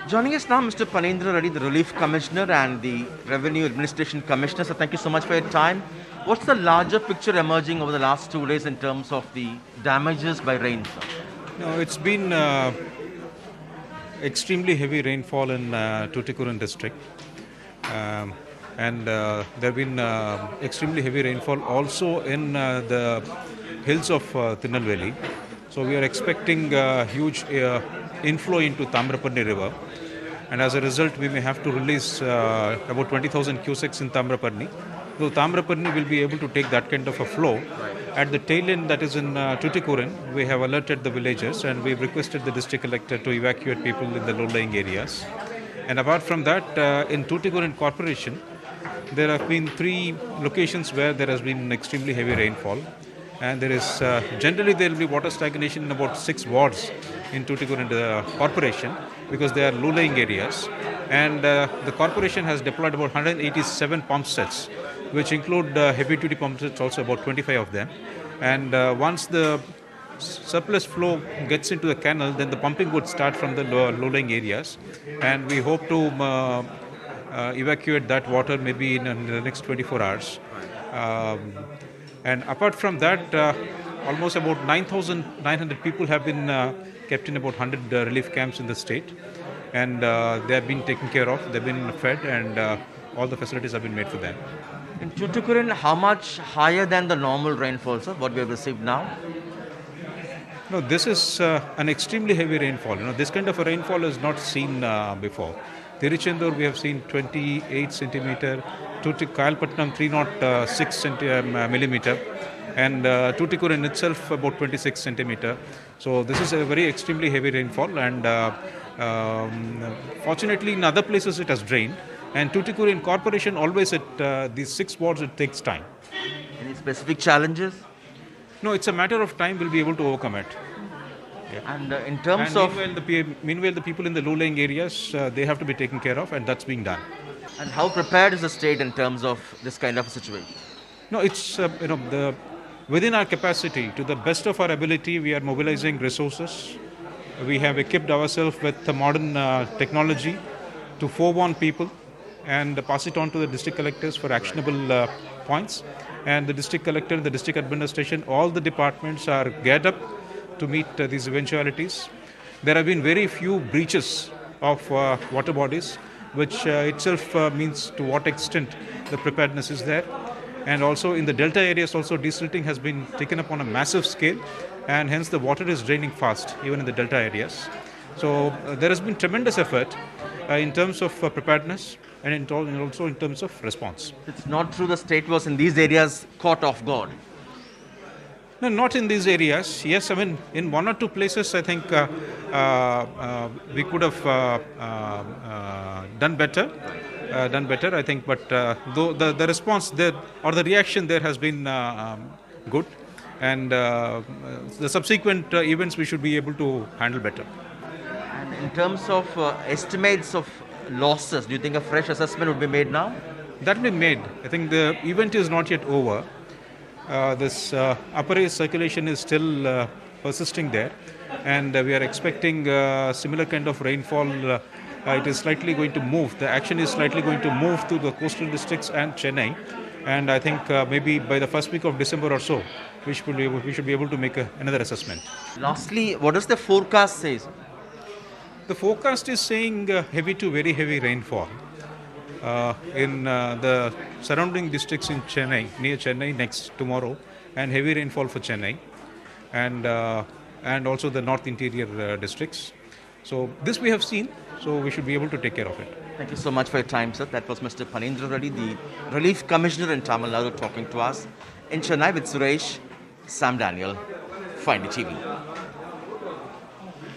Joining us now, Mr. Panendra Reddy, the Relief Commissioner and the Revenue Administration Commissioner. So thank you so much for your time. What's the larger picture emerging over the last 2 days in terms of the damages by rain, sir? No, it's been extremely heavy rainfall in Tuticorin district. And there have been extremely heavy rainfall also in the hills of Tirunelveli. So we are expecting huge inflow into Tamrapanni river. And as a result, we may have to release about 20,000 cusecs in Tamrapanni. So Tamrapanni will be able to take that kind of a flow. At the tail end that is in Tuticorin, we have alerted the villagers and we've requested the district collector to evacuate people in the low-lying areas. And apart from that, in Tuticorin Corporation, there have been 3 locations where there has been extremely heavy rainfall. And there is generally there will be water stagnation in about 6 wards in Tuticorin Corporation because they are low-lying areas. And the corporation has deployed about 187 pump sets, which include heavy-duty pump sets, also about 25 of them. And once the surplus flow gets into the canal, then the pumping would start from the low-lying areas. And we hope to evacuate that water maybe in the next 24 hours. And apart from that, almost about 9,900 people have been kept in about 100 relief camps in the state. And they have been taken care of, they've been fed, and all the facilities have been made for them. In Tuticorin, how much higher than the normal rainfall, sir, what we have received now? No, this is an extremely heavy rainfall. This kind of a rainfall is not seen before. Tiruchendur, we have seen 28 centimeter. Kayalpatnam, 306 millimeter. And Tuticorin itself, about 26 centimeter. So this is a very extremely heavy rainfall. And fortunately, in other places it has drained. And Tuticorin Corporation, always at these 6 wards, it takes time. Any specific challenges? No, it's a matter of time we'll be able to overcome it. Yeah. And in terms of... Meanwhile, the people in the low-lying areas, they have to be taken care of, and that's being done. And how prepared is the state in terms of this kind of a situation? No, it's, within our capacity, to the best of our ability, we are mobilizing resources. We have equipped ourselves with modern technology to forewarn people and pass it on to the district collectors for actionable points. And the district collector, the district administration, all the departments are geared up to meet these eventualities. There have been very few breaches of water bodies, which itself means to what extent the preparedness is there. And also in the delta areas also desilting has been taken up on a massive scale, and hence the water is draining fast even in the delta areas. So there has been tremendous effort in terms of preparedness and also in terms of response. It's not true the state was in these areas caught off guard. No, not in these areas. Yes, I mean, in 1 or 2 places, I think we could have done better. I think, but though the response there or the reaction there has been good, and the subsequent events we should be able to handle better. And in terms of estimates of losses, do you think a fresh assessment would be made now? That will be made. I think the event is not yet over. This upper air circulation is still persisting there, and we are expecting similar kind of rainfall. It is slightly going to move. The action is slightly going to move to the coastal districts and Chennai, and I think maybe by the first week of December or so, we should be able to make another assessment. Lastly, what does the forecast say? The forecast is saying heavy to very heavy rainfall in the surrounding districts in Chennai, near Chennai next tomorrow, and heavy rainfall for Chennai, and also the north interior districts. So this we have seen, so we should be able to take care of it. Thank you so much for your time, sir. That was Mr. Panendra Reddy, the Relief Commissioner in Tamil Nadu, talking to us in Chennai with Suresh, Sam Daniel, Find TV.